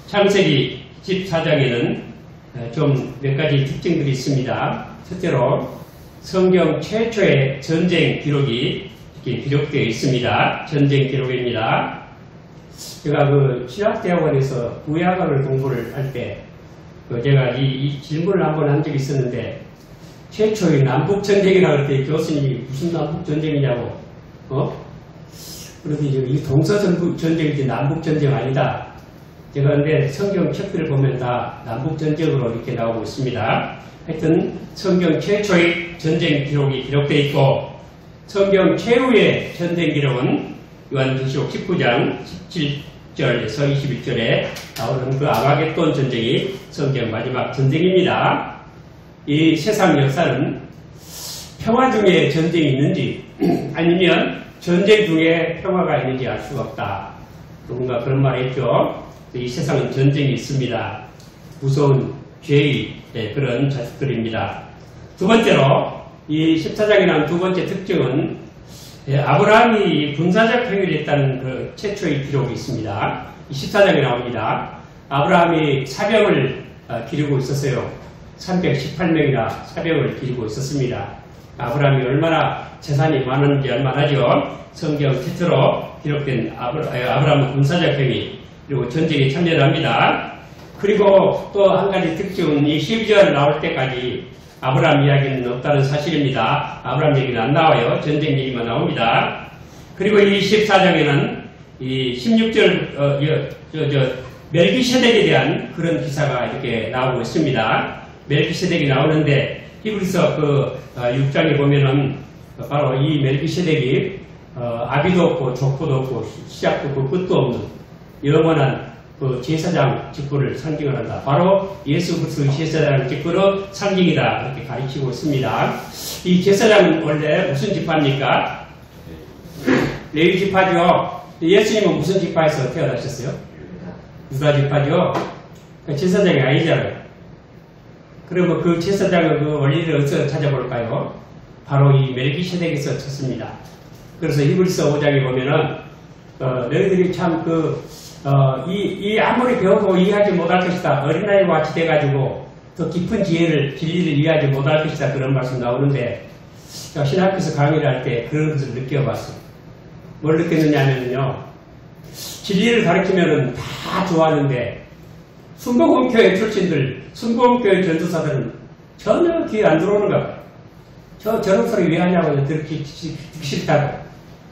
창세기 14장에는 좀 몇 가지 특징들이 있습니다. 첫째로 성경 최초의 전쟁 기록이 이렇게 기록되어 있습니다. 전쟁 기록입니다. 제가 그 신학대학원에서 구약을 공부를 할 때 제가 이 질문을 한번 한 적이 있었는데, 최초의 남북전쟁이라고 할 때 교수님이 무슨 남북전쟁이냐고, 그런데 이 동서전쟁이지 남북전쟁 아니다. 제가 근데 성경 책들을 보면 다 남북전쟁으로 이렇게 나오고 있습니다. 하여튼 성경 최초의 전쟁 기록이 기록되어 있고, 성경 최후의 전쟁 기록은 요한계시록 19장 17절에서 21절에 나오는 그 아마겟돈 전쟁이 성경 마지막 전쟁입니다. 이 세상 역사는 평화 중에 전쟁이 있는지 아니면 전쟁 중에 평화가 있는지 알 수가 없다. 누군가 그런 말을 했죠. 이 세상은 전쟁이 있습니다. 무서운 죄의 그런 자식들입니다. 두 번째로 이 14장에 나온 두 번째 특징은 아브라함이 군사적 행위를 했다는 그 최초의 기록이 있습니다. 14장에 나옵니다. 아브라함이 사병을 기르고 있었어요. 318명이나 사병을 기르고 있었습니다. 아브라함이 얼마나 재산이 많은지 알만하죠. 성경 최초로 기록된 아브라함의 군사적 행위, 그리고 전쟁에 참여를 합니다. 그리고 또 한 가지 특징은 이 12절 나올 때까지 아브라함 이야기는 없다는 사실입니다. 아브라함 얘기는 안 나와요. 전쟁 얘기만 나옵니다. 그리고 이 14장에는 이 16절 멜기세덱에 대한 그런 기사가 이렇게 나오고 있습니다. 멜기세덱이 나오는데 히브리서 그 6장에 보면은 바로 이 멜기세덱이 아비도 없고 족보도 없고 시작도 없고 끝도 없는 영원한 그 제사장 직분을 상징을 한다. 바로 예수 그리스도의 제사장 직분의 상징이다. 이렇게 가르치고 있습니다. 이 제사장은 원래 무슨 지파입니까? 레위 지파죠. 예수님은 무슨 지파에서 태어나셨어요? 유다 지파죠. 제사장이 아니잖아요. 그러면 그 제사장의 그 원리를 어디서 찾아볼까요? 바로 이 멜기세덱에서 찾습니다. 그래서 히브리서 5장에 보면은 너희들이 참 아무리 배워도 이해하지 못할 것이다. 어린아이와 같이 돼가지고 더 깊은 진리를 이해하지 못할 것이다. 그런 말씀 나오는데, 신학교에서 강의를 할 때 그런 것을 느껴봤어요. 뭘 느꼈느냐면요. 진리를 가르치면은 다 좋아하는데, 순복음교회 출신들, 순복음교회 전도사들은 전혀 귀에 안 들어오는 거야. 저런 소리 왜 하냐고 듣기 싫다고.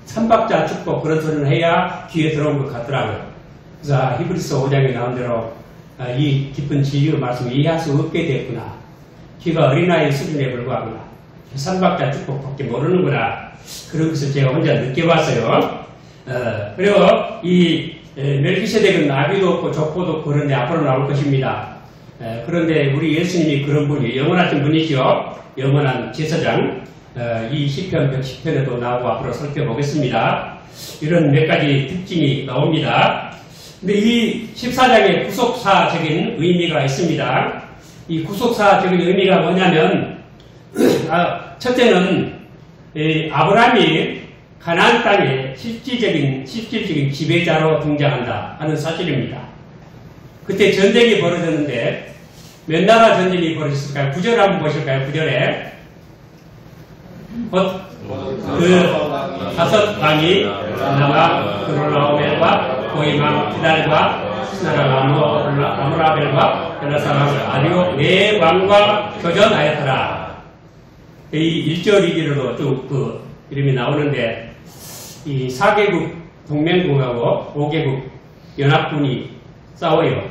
삼박자 축복 그런 소리를 해야 귀에 들어온 것 같더라고요. 그래서 히브리서 5장에 나온 대로 이 깊은 진리의 말씀을 이해할 수 없게 됐구나. 귀가 어린아이 수준에 불과하구나. 삼박자 축복밖에 모르는구나. 그런 것을 제가 혼자 느껴봤어요. 그리고 이 멜기세덱은 아비도 없고 족보도 없고 그런데 앞으로 나올 것입니다. 그런데 우리 예수님이 그런 분이 영원하신 분이죠. 영원한 제사장. 이 시편 110편에도 나오고 앞으로 살펴보겠습니다. 이런 몇 가지 특징이 나옵니다. 근데 이 14장에 구속사적인 의미가 있습니다. 이 구속사적인 의미가 뭐냐면, 첫째는 아브라함이 가나안 땅의 실질적인 지배자로 등장한다 하는 사실입니다. 그때 전쟁이 벌어졌는데 몇 나라 전쟁이 벌어졌을까요? 9절 한번 보실까요? 9절에 그 다섯 왕이 나가 그롤라오멜과 고이망 디달과 스나라 아무라벨과 벨라사람 아리오 네 왕과 교전하였더라. 이 1절 2절로도 쭉 이름이 나오는데, 이 4개국 동맹국하고 5개국 연합군이 싸워요.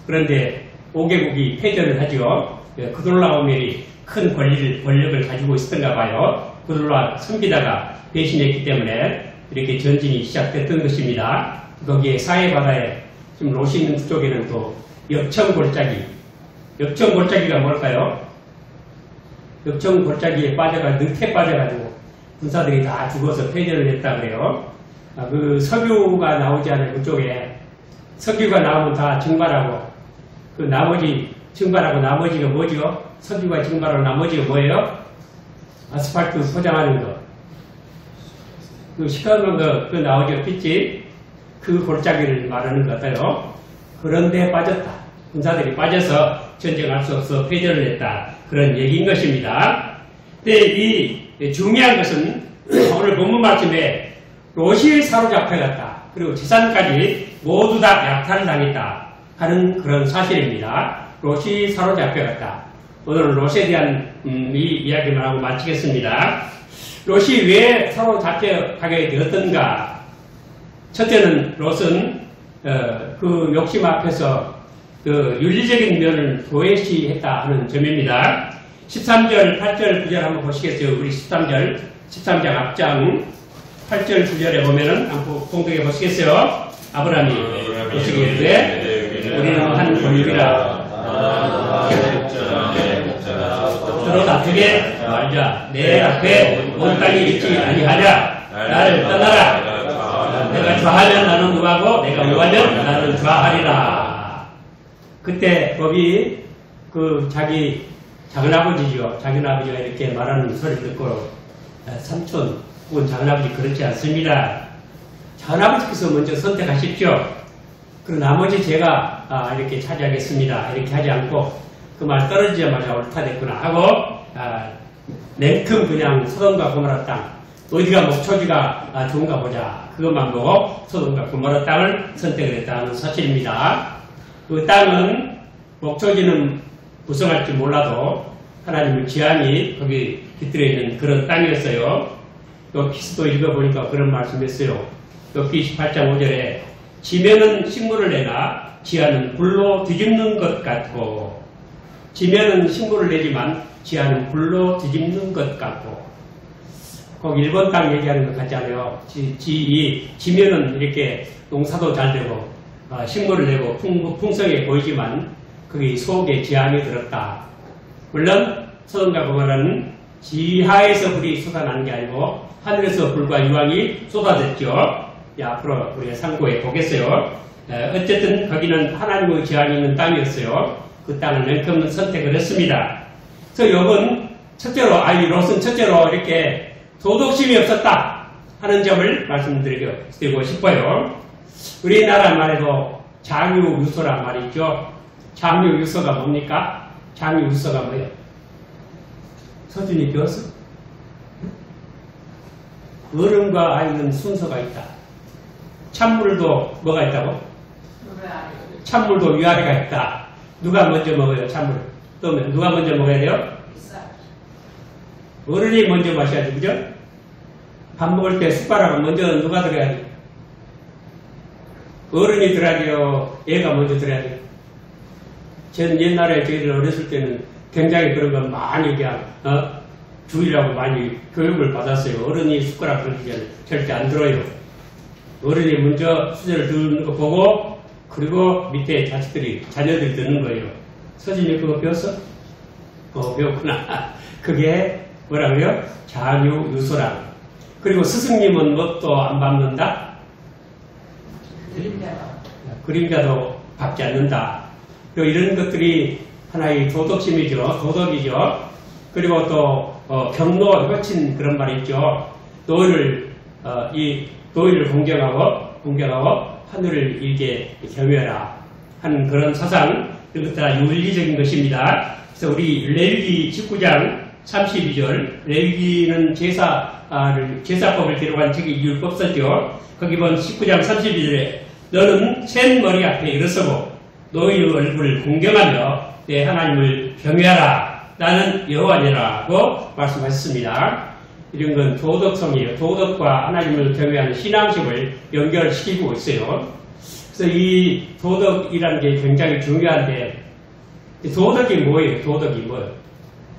그런데 5개국이 패전을 하죠. 그돌라오멜이 큰 권력을 가지고 있었던가 봐요. 그돌라 섬기다가 배신했기 때문에 이렇게 전쟁이 시작됐던 것입니다. 거기에 사해바다에 지금 로시 있는 쪽에는 또 역청골짜기가 뭘까요? 역청골짜기에 늪에 빠져가지고 군사들이 다 죽어서 패전을 했다 그래요. 그 석유가 나오지 않아요. 그쪽에 석유가 나오면 다 증발하고, 그 나머지 증발하고 나머지가 뭐죠? 석유가 증발하고 나머지가 뭐예요? 아스팔트 포장하는 거. 그 시커먼 거 나오죠? 빛이. 그 골짜기를 말하는 것 같아요. 그런데 빠졌다. 군사들이 빠져서 전쟁할 수 없어 패전을 했다. 그런 얘기인 것입니다. 근데 이 중요한 것은 오늘 본문 말씀에 롯이 사로잡혀갔다. 그리고 재산까지 모두 다 약탈을 당했다 하는 그런 사실입니다. 롯이 사로잡혀갔다. 오늘 롯에 대한 이 이야기만 하고 마치겠습니다. 롯이 왜 사로잡혀가게 되었던가? 첫째는 롯은 그 욕심 앞에서 그 윤리적인 면을 도외시했다 하는 점입니다. 13절, 8절, 9절 한번 보시겠어요? 우리 13장 앞장 8절, 9절에 보면은 한번 공독해 보시겠어요? 아브라함이 보시기에 우리는 한 권율이라 서로 다투게 말자. 내 앞에 온 땅이 있지 아니하랴. 나를 떠나라. 내가 좌하면 나는 우하고 내가 우하면 나는 좌하리라. 그때 법이 그 자기 작은아버지죠. 작은아버지가 이렇게 말하는 소리를 듣고 삼촌 혹은 작은아버지 그렇지 않습니다. 작은아버지께서 먼저 선택하십시오. 그리고 나머지 제가 이렇게 차지하겠습니다. 이렇게 하지 않고 그 말 떨어지자마자 옳다 됐구나 하고 냉큼 그냥 소돔과 고모라 땅 어디가 목초지가 좋은가 보자 그것만 보고 소돔과 고모라 땅을 선택을 했다는 사실입니다. 그 땅은 목초지는 부성할지 몰라도 하나님의 지향이 거기 깃들어 있는 그런 땅이었어요. 또 키스도 읽어보니까 그런 말씀했어요. 욥기 28장 5절에 지면은 식물을 내나 지하는 불로 뒤집는 것 같고 지면은 식물을 내지만 지하는 불로 뒤집는 것 같고 꼭 일본 땅 얘기하는 것 같지 않아요. 지면은 이렇게 농사도 잘 되고 식물을 내고 풍성해 보이지만 거기 속에 지향이 들었다. 물론 소돔과 고모라는 지하에서 불이 쏟아나는 게 아니고 하늘에서 불과 유황이 쏟아졌죠. 앞으로 우리가 참고해 보겠어요. 어쨌든 거기는 하나님의 지향이 있는 땅이었어요. 그 땅을 냉큼 선택을 했습니다. 그래서 욥은 첫째로, 롯은 첫째로 이렇게 도덕심이 없었다 하는 점을 말씀드리고 싶어요. 우리나라만 해도 장유유소란 말이 있죠. 장유유소가 뭡니까? 장유유소가 뭐예요? 서준이 배웠어? 어른과 아이는 순서가 있다. 찬물도 뭐가 있다고? 찬물도 위아래가 있다. 누가 먼저 먹어요? 찬물. 또 누가 먼저 먹어야 돼요? 어른이 먼저 마셔야지, 그죠? 밥 먹을 때 숟가락은 먼저 누가 들어야 돼? 어른이 들어야 돼요? 얘가 먼저 들어야 돼요? 전 옛날에 저희들 어렸을 때는 굉장히 그런 거 많이 그냥 주의라고 많이 교육을 받았어요. 어른이 숟가락 들기 전에 절대 안 들어요. 어른이 먼저 수저를 드는 거 보고 그리고 밑에 자녀들이 듣는 거예요. 서진이 그거 배웠어? 배웠구나. 그게 뭐라고요? 장유유소라. 그리고 스승님은 뭣도 안 밟는다? 그림자도 밟지 않는다. 그리고 이런 것들이 하나의 도덕심이죠. 도덕이죠. 그리고 또 경로 펼친 그런 말이 있죠. 노일을 공경하고 하늘을 일게 경외하라 하는 그런 사상, 이런 것들 다 윤리적인 것입니다. 그래서 우리 레위기 19장 32절, 레위기는 제사법을 기록한 책이 율법서죠. 거기 보면 19장 32절에 너는 센 머리 앞에 일어서고 너희의 얼굴을 공경하며 내 하나님을 경외하라. 나는 여호와니라고 말씀하셨습니다. 이런 건 도덕성이에요. 도덕과 하나님을 경외하는 신앙심을 연결시키고 있어요. 그래서 이 도덕이라는 게 굉장히 중요한데 도덕이 뭐예요? 도덕이 뭐예요?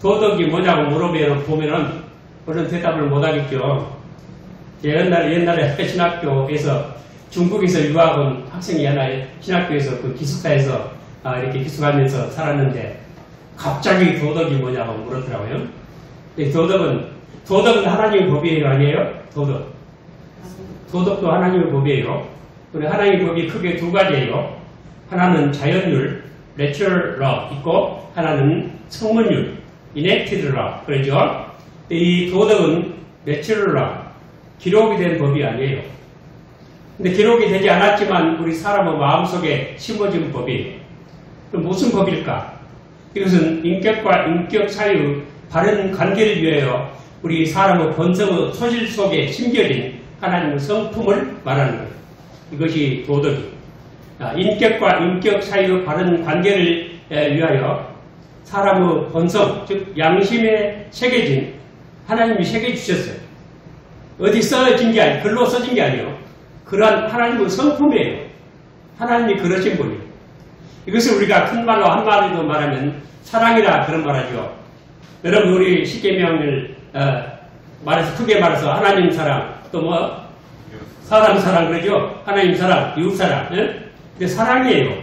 도덕이 뭐냐고 물어보면은 그런 대답을 못하겠죠. 옛날에 신학교에서 중국에서 유학 온 학생이 하나 신학교에서 그 기숙사에서 이렇게 기숙하면서 살았는데 갑자기 도덕이 뭐냐고 물었더라고요. 도덕은 하나님의 법이에요, 아니에요? 도덕도 하나님의 법이에요. 그리고 하나님의 법이 크게 두 가지예요. 하나는 자연율, natural law 있고 하나는 성문율, enacted law. 그러죠? 이 도덕은 natural law, 기록이 된 법이 아니에요. 근데 기록이 되지 않았지만 우리 사람의 마음속에 심어진 법이에요. 그럼 무슨 법일까? 이것은 인격과 인격 사이의 바른 관계를 위하여 우리 사람의 본성의 소실 속에 심겨진 하나님의 성품을 말하는 거예요. 이것이 도덕이. 인격과 인격 사이의 바른 관계를 위하여 사람의 본성, 즉 양심에 새겨진 하나님이 새겨주셨어요. 어디 써진 게 아니에요. 글로 써진 게 아니에요. 그러한 하나님의 성품이에요. 하나님이 그러신 분이에요. 이것을 우리가 큰 말로 한마디로 말하면 사랑이라 그런 말하죠. 여러분 우리 십계명을 말해서 크게 말해서 하나님 사랑 또 뭐 사람 사랑 그러죠. 하나님 사랑, 이웃 사랑. 근데 사랑이에요.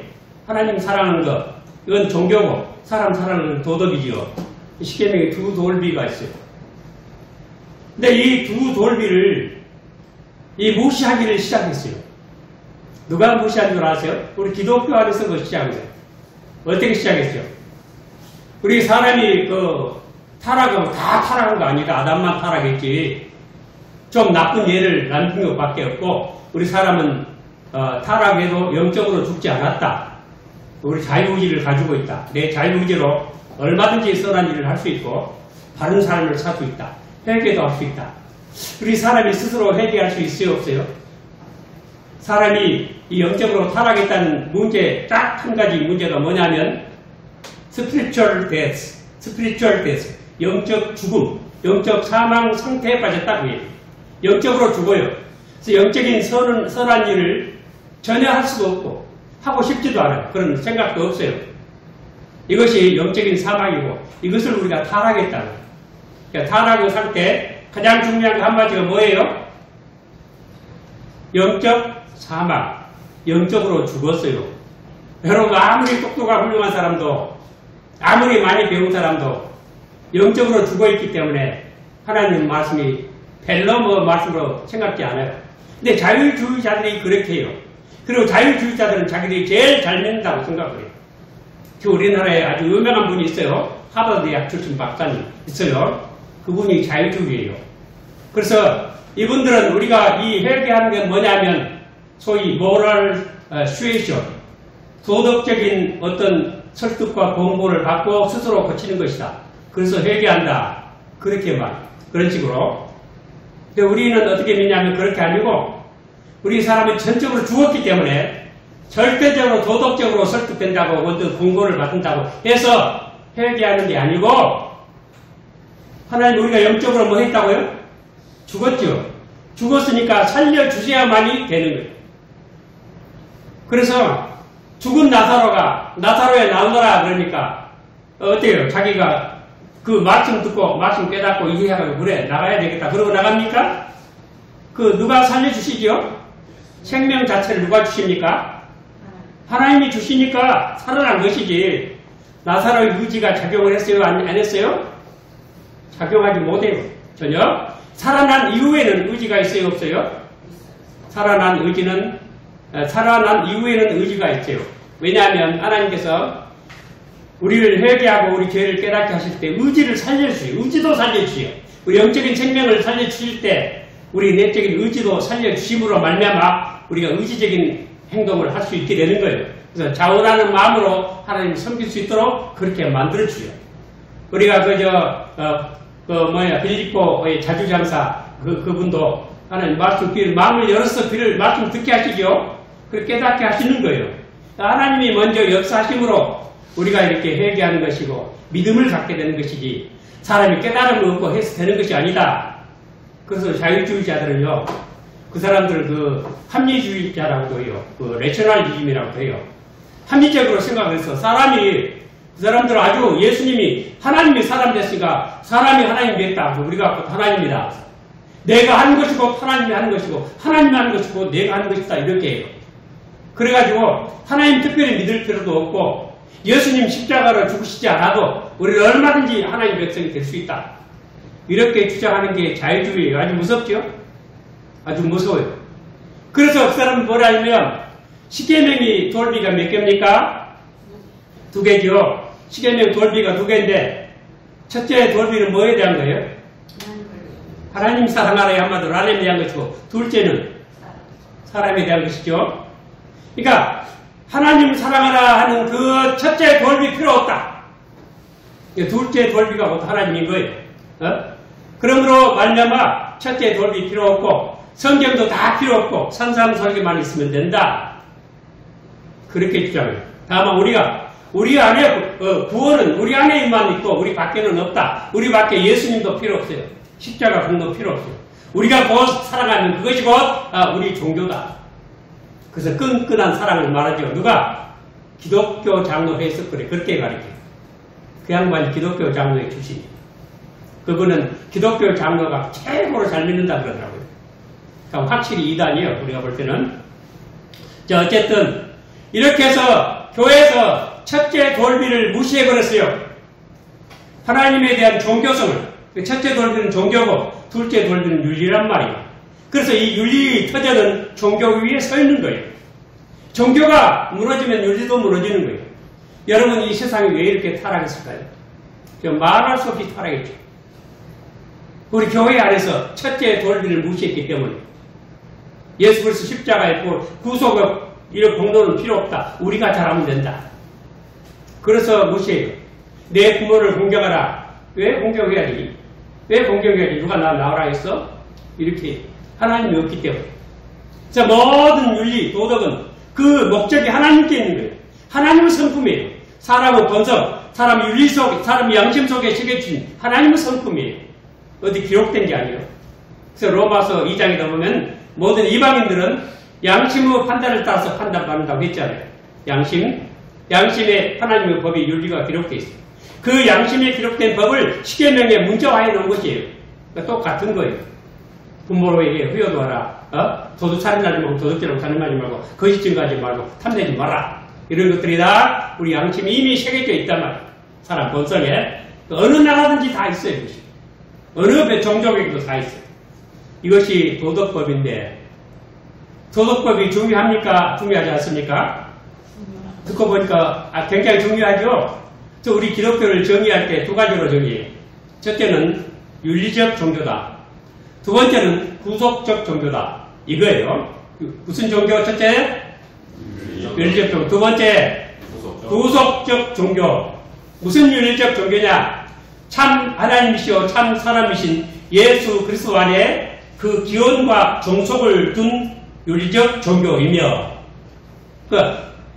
하나님 사랑하는 것 이건 종교고 사람 사랑은 도덕이지요. 십계명에 두 돌비가 있어요. 근데 이 두 돌비를 무시하기를 시작했어요. 누가 무시한 줄 아세요? 우리 기독교 안에서 그 시작한 거예요. 어떻게 시작했죠? 우리 사람이 타락하면 다 타락한 거 아니다. 아담만 타락했지. 좀 나쁜 예를 남긴 것밖에 없고 우리 사람은 타락해도 영적으로 죽지 않았다. 우리 자유의지를 가지고 있다. 내 자유의지로 얼마든지 선한 일을 할 수 있고 바른 삶을 살 수 있다. 회개도 할 수 있다. 우리 사람이 스스로 회개할 수 있어요? 없어요? 사람이 이 영적으로 타락했다는 문제 딱 한 가지 문제가 뭐냐면 spiritual death, 영적 죽음, 영적 사망 상태에 빠졌다고 해요. 영적으로 죽어요. 그래서 영적인 선한 일을 전혀 할 수도 없고 하고 싶지도 않아요. 그런 생각도 없어요. 이것이 영적인 사망이고 이것을 우리가 타락했다는 거예요. 그러니까 타락의 상태 가장 중요한 게 한마디가 뭐예요? 영적 사망, 영적으로 죽었어요. 여러분 아무리 똑똑하고 훌륭한 사람도 아무리 많이 배운 사람도 영적으로 죽어있기 때문에 하나님 말씀이 별로 말씀으로 생각지 않아요. 근데 자유주의자들이 그렇게 해요. 그리고 자유주의자들은 자기들이 제일 잘 믿는다고 생각을 해요. 그 우리나라에 아주 유명한 분이 있어요. 하버드 대학 출신 박사님 있어요. 그분이 자유주의예요. 그래서 이분들은 우리가 이 회개하는 게 뭐냐면 소위 moral suasion, 도덕적인 어떤 설득과 공부를 받고 스스로 고치는 것이다. 그래서 회개한다. 그렇게 그런 식으로. 근데 우리는 어떻게 믿냐면 그렇게 아니고 우리 사람이 전적으로 죽었기 때문에 절대적으로 도덕적으로 설득된다고 어떤 공고를 받는다고 해서 회개하는 게 아니고 하나님 우리가 영적으로 뭐 했다고요? 죽었죠. 죽었으니까 살려주셔야만이 되는 거예요. 그래서 죽은 나사로에 나오너라 그러니까 어때요? 자기가 그 말씀 듣고 말씀 깨닫고 이해하고 그래 나가야 되겠다. 그러고 나갑니까? 누가 살려주시죠? 생명 자체를 누가 주십니까? 하나님이 주시니까 살아난 것이지 나사로의 의지가 작용을 했어요? 안 했어요? 작용하지 못해요. 전혀. 살아난 이후에는 의지가 있어요? 없어요? 살아난 이후에는 의지가 있어요. 왜냐하면 하나님께서 우리를 회개하고 우리 죄를 깨닫게 하실 때 의지를 살려주세요. 의지도 살려주세요. 우리 영적인 생명을 살려주실 때 우리 내적인 의지도 살려주심으로 말미암아 우리가 의지적인 행동을 할 수 있게 되는 거예요. 그래서 자원하는 마음으로 하나님 섬길 수 있도록 그렇게 만들어주세요. 우리가 빌립보의 자주장사 그분도 하나님 말씀 마음을 열어서 말씀 듣게 하시죠. 그렇게 깨닫게 하시는 거예요. 하나님이 먼저 역사하심으로 우리가 이렇게 회개하는 것이고 믿음을 갖게 되는 것이지 사람이 깨달음을 얻고 해서 되는 것이 아니다. 그래서 자유주의자들은요, 그 사람들을 합리주의자라고도 해요. 레셔널리즘이라고도 해요. 합리적으로 생각을 해서 그 사람들은 아주 예수님이 하나님이 사람 됐으니까 사람이 하나님 됐다. 우리가 하나님이다. 내가 하는 것이고 하나님이 하는 것이고 하나님이 하는 것이고 내가 하는 것이다. 이렇게 해요. 그래가지고 하나님 특별히 믿을 필요도 없고 예수님 십자가로 죽으시지 않아도 우리는 얼마든지 하나님 백성이 될 수 있다. 이렇게 주장하는 게 자유주의예요. 아주 무섭죠? 아주 무서워요. 그래서 그 사람은 뭐라 하냐면 십계명이 돌비가 몇 개입니까? 2개죠. 십계명 돌비가 2개인데 첫째 돌비는 뭐에 대한 거예요? 하나님 사랑하라에 한마디로 하나님에 대한 것이고 둘째는 사람에 대한 것이죠. 그러니까 하나님 사랑하라 하는 그 첫째 돌비 필요 없다. 둘째 돌비가 곧 하나님인 거예요. 그러므로 말미암아 첫째 돌비 필요 없고 성경도 다 필요 없고 산삼설계만 있으면 된다. 그렇게 주장해요. 다만 우리 안에 구원은 우리 안에만 있고 우리 밖에는 없다. 우리 밖에 예수님도 필요 없어요. 십자가 공도 필요 없어요. 우리가 곧 사랑하면 그것이 곧 우리 종교다. 그래서 끈끈한 사랑을 말하죠. 누가? 기독교 장로회에서 그렇게 가르쳐요. 그 양반이 기독교 장로의 출신이에요. 그분은 기독교 장로가 최고로 잘 믿는다 그러더라고요. 그러니까 확실히 이단이에요. 우리가 볼 때는. 자, 어쨌든 이렇게 해서 교회에서 첫째 돌비를 무시해버렸어요. 하나님에 대한 종교성을. 첫째 돌비는 종교고 둘째 돌비는 윤리란 말이에요. 그래서 이 윤리 터전은 종교 위에 서 있는 거예요. 종교가 무너지면 윤리도 무너지는 거예요. 여러분 이 세상이 왜 이렇게 타락했을까요? 말할 수 없이 타락했죠. 우리 교회 안에서 첫째 돌비를 무시했기 때문에 예수 그리스도 십자가에 구속을 이런 공로는 필요 없다. 우리가 잘하면 된다. 그래서 무시해요. 내 부모를 공경하라. 왜 공경해야지? 왜 공경해야지? 누가 나오라 했어? 이렇게 하나님이 없기 때문에. 그래서 모든 윤리, 도덕은 그 목적이 하나님께 있는 거예요. 하나님의 성품이에요. 사람의 본성, 사람 윤리 속, 사람 양심 속에 새겨진 하나님의 성품이에요. 어디 기록된 게 아니에요. 그래서 로마서 2장에 보면 모든 이방인들은 양심의 판단을 따라서 판단받는다고 했잖아요. 양심에 하나님의 법이 윤리가 기록되어 있어요. 그 양심에 기록된 법을 십계명에 문자화해 놓은 것이에요. 그러니까 똑같은 거예요. 부모에게 후여도 하라. 도둑 살인하지 말고 도둑질하고 살인하지 말고 거짓 증거하지 말고 탐내지 마라. 이런 것들이 다 우리 양심이 이미 새겨져 있단 말이에요. 사람 본성에. 어느 나라든지 다 있어요. 이것이. 어느 종족에도 다 있어요. 이것이 도덕법인데 도덕법이 중요합니까? 중요하지 않습니까? 듣고 보니까 굉장히 중요하죠. 저 우리 기독교를 정의할 때 두 가지로 정의해요. 첫째는 윤리적 종교다. 두 번째는 구속적 종교다. 이거예요. 무슨 종교? 첫째? 윤리적 종교. 두 번째? 구속적 종교. 무슨 윤리적 종교냐? 참 하나님이시오 참 사람이신 예수 그리스도 안에 그 기원과 종속을 둔 윤리적 종교이며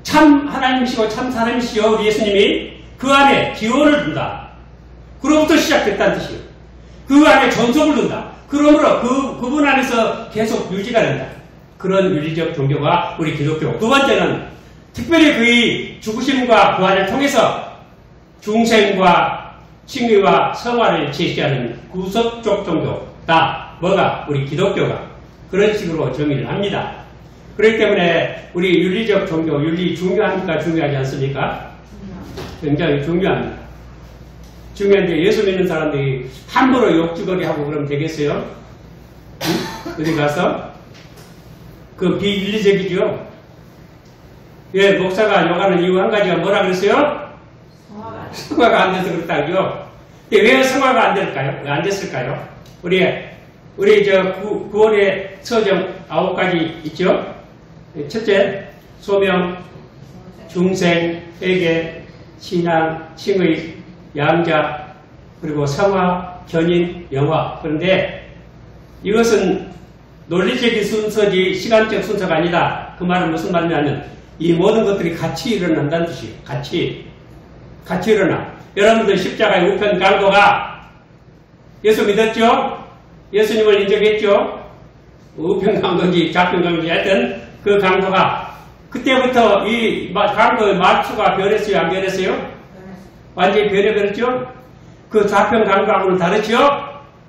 참 하나님이시고 참 사람이시오 우리 예수님이 그 안에 기원을 둔다. 그로부터 시작됐다는 뜻이에요. 그 안에 전속을 둔다. 그러므로 그분 안에서 계속 유지가 된다. 그런 윤리적 종교가 우리 기독교. 두 번째는 특별히 그의 죽으심과 부활을 통해서 중생과 칭의와 성화를 제시하는 구속적 종교다. 뭐가? 우리 기독교가 그런 식으로 정의를 합니다. 그렇기 때문에 우리 윤리적 종교, 윤리 중요합니까? 중요하지 않습니까? 굉장히 중요합니다. 중요한데 예수 믿는 사람들이 함부로 욕주거리 하고 그러면 되겠어요? 응? 어디 가서? 그 비윤리적이죠? 예, 목사가 욕하는 이유 한 가지가 뭐라 그랬어요? 성화가 안 돼서 그렇다고요? 왜 성화가 안 될까요? 왜 안 됐을까요? 우리 구원의 서정 9가지 있죠? 첫째, 소명, 중생, 회개, 신앙, 칭의, 양자, 그리고 성화, 견인, 영화. 그런데 이것은 논리적인 순서지 시간적 순서가 아니다. 그 말은 무슨 말이냐면 이 모든 것들이 같이 일어난다는 뜻이에요. 같이 일어나. 여러분들 십자가의 우편 강도가 예수 믿었죠? 예수님을 인정했죠? 우편 강도인지 좌편 강도인지 하여튼 그 강도가 그때부터 이 강도의 말투가 변했어요? 안 변했어요? 완전히 변해버렸죠? 그 좌편 강도하고는 다르죠?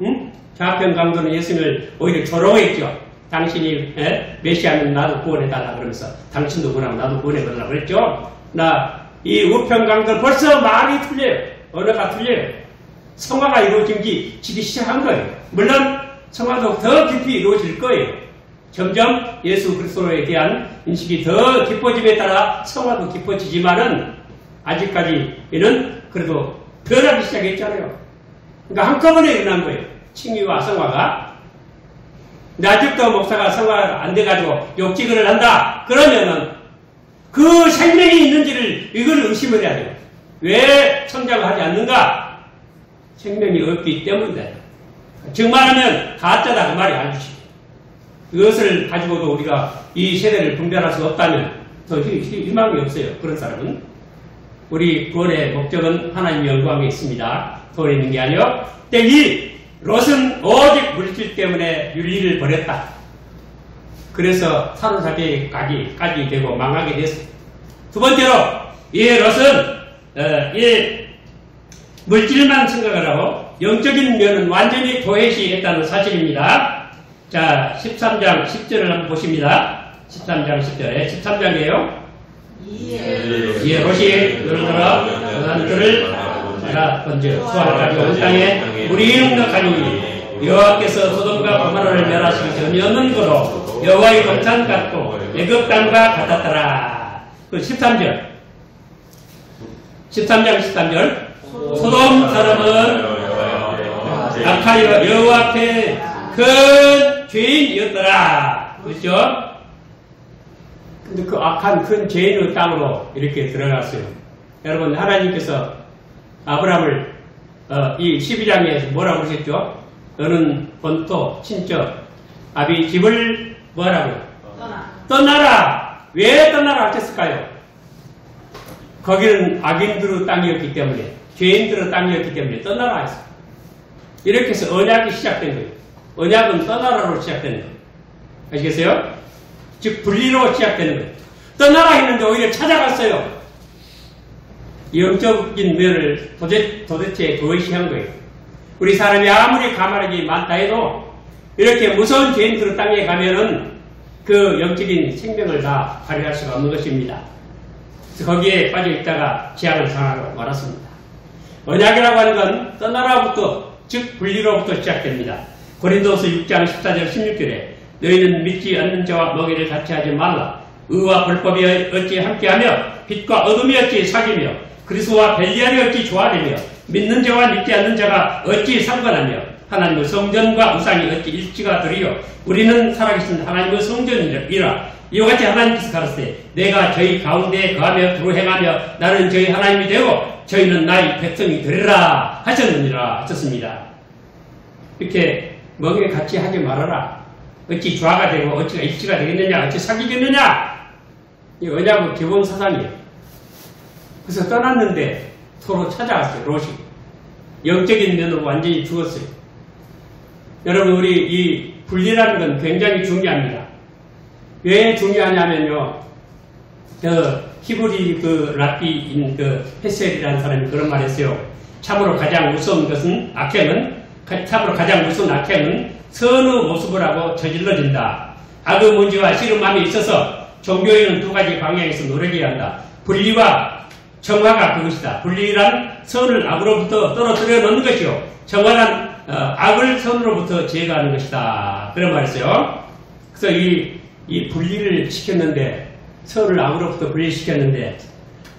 응? 좌편 강도는 예수님을 오히려 조롱했죠? 당신이 메시아는 나도 구원해달라 그러면서 당신도 구원하고 나도 구원해달라 그랬죠? 이 우편 강도는 벌써 말이 틀려요. 언어가 틀려요. 성화가 이루어지기 시작한 거예요. 물론 성화도 더 깊이 이루어질 거예요. 점점 예수 그리스도에 대한 인식이 더 깊어짐에 따라 성화도 깊어지지만은 아직까지는 그래도 변하기 시작했잖아요. 그러니까 한꺼번에 일어난 거예요. 칭의와 성화가. 아직도 목사가 성화가 안 돼가지고 욕지근을 한다. 그러면은 그 생명이 있는지를 이걸 의심을 해야 돼요. 왜 성장을 하지 않는가? 생명이 없기 때문이다. 즉 말하면 가짜다 그 말이 아니지. 이것을 가지고도 우리가 이 세대를 분별할 수 없다면 더 희망이 없어요. 그런 사람은. 우리 구원의 목적은 하나님의 영광에 있습니다. 돈에 있는 게 아니요. 이 롯은 오직 물질 때문에 윤리를 버렸다. 그래서 사로잡히기까지 되고 망하게 됐습니다. 두 번째로 이 롯은 이 물질만 생각을 하고 영적인 면은 완전히 도외시했다는 사실입니다. 자, 13장 10절을 한번 보십니다. 13장 10절에 13장이에요. 이에 롯이 들어들어 그들을 던져 수알까지 온 땅에 물이 넉넉하니 여호와께서 소돔과 고모라를 멸하시기 전이 없는 거로 여호와의 검산 같고 애굽 땅과 같았더라. 그 13절 13장 13절 소돔 사람은 악하여 여호와 앞에 큰 죄인이었더라. 그렇죠? 근데 그 악한 큰 죄인의 땅으로 이렇게 들어갔어요. 여러분, 하나님께서 아브라함을 이 12장에서 뭐라고 그러셨죠? 너는 본토, 친척, 아비 집을 뭐라고요? 떠나라. 왜 떠나라 하셨을까요? 거기는 악인들의 땅이었기 때문에, 죄인들의 땅이었기 때문에 떠나라 했어요. 이렇게 해서 언약이 시작된 거예요. 언약은 떠나라로 시작되는 거예요. 아시겠어요? 즉 분리로 시작되는 거예요. 떠나라 했는데 오히려 찾아갔어요. 영적인 면을 도대체 도외시한 거예요. 우리 사람이 아무리 가만하게 많다 해도 이렇게 무서운 죄인들의 땅에 가면은 그 영적인 생명을 다 발휘할 수가 없는 것입니다. 그래서 거기에 빠져 있다가 재앙을 당하고 말았습니다. 언약이라고 하는 건 떠나라부터, 즉 분리로부터 시작됩니다. 고린도서 6장 14절 16절에 너희는 믿지 않는 자와 먹이를 같이 하지 말라. 의와 불법이 어찌 함께하며 빛과 어둠이 어찌 사귀며 그리스도와 벨리알이 어찌 조화되며 믿는 자와 믿지 않는 자가 어찌 상관하며 하나님의 성전과 우상이 어찌 일치가 되리요. 우리는 살아계신 하나님의 성전이라. 이와 같이 하나님께서 가르치되 내가 저희 가운데 거하며 두루 행하며 나는 저희 하나님이 되고 저희는 나의 백성이 되리라 하셨느니라 하셨습니다. 이렇게 먹이 같이 하지 말아라. 어찌 조화가 되고 어찌가 일치가 되겠느냐, 어찌 사귀겠느냐. 이 언약의 기본 사상이에요. 그래서 떠났는데 서로 찾아왔어요. 롯이 영적인 면으로 완전히 죽었어요. 여러분, 우리 이 분리라는 건 굉장히 중요합니다. 왜 중요하냐면요, 히브리 랍비인 헤셀이라는 사람이 그런 말 했어요. 참으로 가장 무서운 악행은 선의 모습을 하고 저질러진다. 악의 문제와 싫은 마음이 있어서 종교에는 두 가지 방향에서 노력해야 한다. 분리와 정화가 그것이다. 분리란 선을 악으로부터 떨어뜨려 놓는 것이요, 정화란 악을 선으로부터 제거하는 것이다. 그런 말이었어요. 그래서 이 분리를 시켰는데, 선을 악으로부터 분리시켰는데,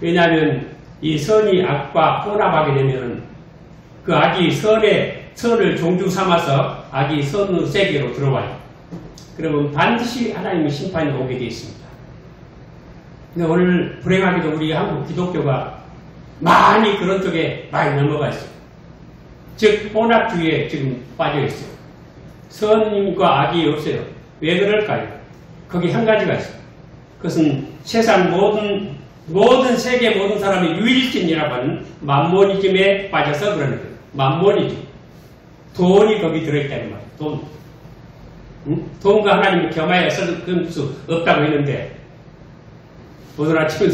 왜냐하면 이 선이 악과 혼합하게 되면 그 악이 선을 종주 삼아서 악이 선의 세계로 들어와요. 그러면 반드시 하나님의 심판이 오게 되어 있습니다. 근데 오늘 불행하게도 우리 한국 기독교가 많이 그런 쪽에 많이 넘어가 있어요. 즉 혼합주의에 지금 빠져 있어요. 선과 악이 없어요. 왜 그럴까요? 거기 한 가지가 있어요. 그것은 세상 모든 세계 모든 사람이 유일신이라고 하는 만모니즘에 빠져서 그러는 거예요. 만모니즘. 돈이 거기 들어있다는 말이에요. 돈. 응? 돈과 하나님을 겸하여 쓸 수 없다고 했는데, 오늘 아침에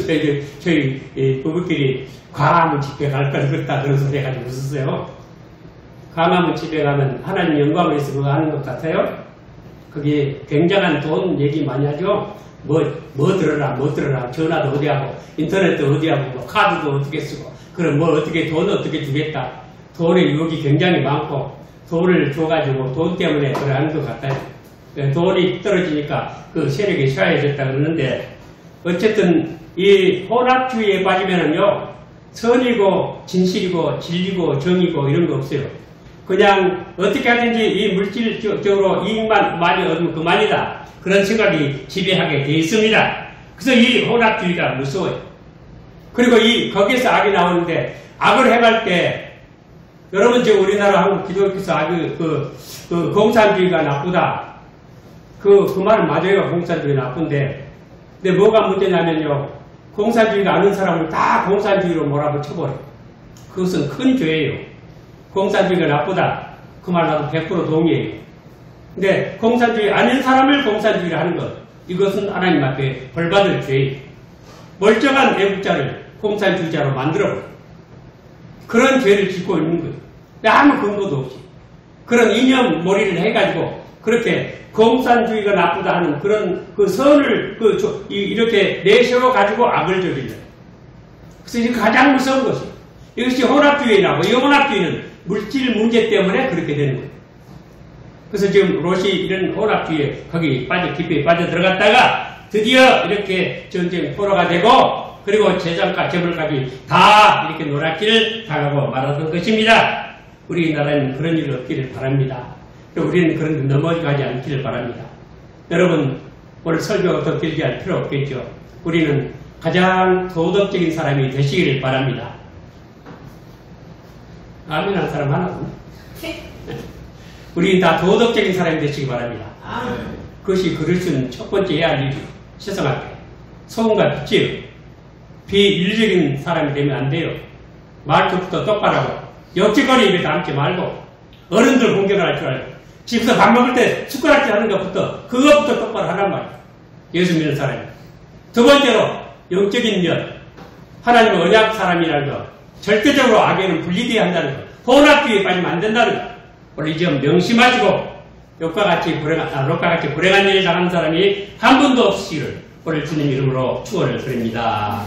저희 부부끼리 광화문 집회 갈 걸 그랬다 그런 소리 해가지고 웃었어요. 광화문 집회 가면 하나님 영광을 위해서 그거 하는 것 같아요. 거기 굉장한 돈 얘기 많이 하죠. 뭐 들어라, 전화도 어디 하고, 인터넷도 어디 하고, 뭐 카드도 어떻게 쓰고, 그럼 뭐 어떻게 돈 어떻게 주겠다. 돈의 유혹이 굉장히 많고, 돈을 줘가지고 돈 때문에 그래 하는 것 같아요. 돈이 떨어지니까 그 세력이 쇠해졌다 그러는데, 어쨌든 이 혼합주의에 빠지면은요, 선이고 진실이고 진리고 정이고 이런 거 없어요. 그냥 어떻게 하든지 이 물질적으로 이익만 많이 얻으면 그만이다. 그런 생각이 지배하게 되어 있습니다. 그래서 이 혼합주의가 무서워요. 그리고 거기에서 악이 나오는데, 악을 행할 때, 여러분, 우리나라 한국 기독교에서 공산주의가 나쁘다. 그 말은 맞아요. 공산주의 나쁜데. 근데 뭐가 문제냐면요. 공산주의가 아는 사람을 다 공산주의로 몰아붙여버려요. 그것은 큰 죄예요. 공산주의가 나쁘다. 그 말 나도 100% 동의해요. 근데 공산주의 아닌 사람을 공산주의를 하는 것, 이것은 하나님 앞에 벌받을 죄예요. 멀쩡한 애국자를 공산주의자로 만들어버려요. 그런 죄를 짓고 있는 거예요. 아무 근거도 없이. 그런 이념몰이를 해가지고 그렇게 공산주의가 나쁘다 하는 그런 그 선을 이렇게 내세워가지고 악을 저질러요. 그래서 이게 가장 무서운 것이에요. 이것이 혼합주의라고, 이 혼합주의는 물질 문제 때문에 그렇게 되는 거예요. 그래서 지금 롯이 이런 혼합주의에 거기 깊이 빠져들어갔다가 드디어 이렇게 전쟁 포로가 되고, 그리고 재산과 재물까지 다 이렇게 노랗기를 당하고 말았던 것입니다. 우리나라는 그런 일이 없기를 바랍니다. 우리는 그런 데 넘어가지 않기를 바랍니다. 여러분, 오늘 설교가 더 길게 할 필요 없겠죠. 우리는 가장 도덕적인 사람이 되시기를 바랍니다. 아멘 하는 사람 하나 없네. 우리는 다 도덕적인 사람이 되시기 바랍니다. 그것이 그릇은 첫 번째 해야 할 일이에요. 세상할 때. 소금과 빛이에요. 비인륜적인 사람이 되면 안 돼요. 말투부터 똑바로 하고, 역지거리 입에 담지 말고, 어른들 공격을 할 줄 알고, 집에서 밥 먹을 때 숟가락질 하는 것부터, 그것부터 똑바로 하란 말이에요. 예수 믿는 사람이. 두 번째로, 영적인 면. 하나님의 언약 사람이라는 거. 절대적으로 악에는 분리되어야 한다는 거. 혼합주의에 빠지면 안 된다는 거. 오늘 이 점 명심하시고, 롯과 같이 불행한 일을 당하는 사람이 한 분도 없으시기를 오늘 주님 이름으로 축원을 드립니다.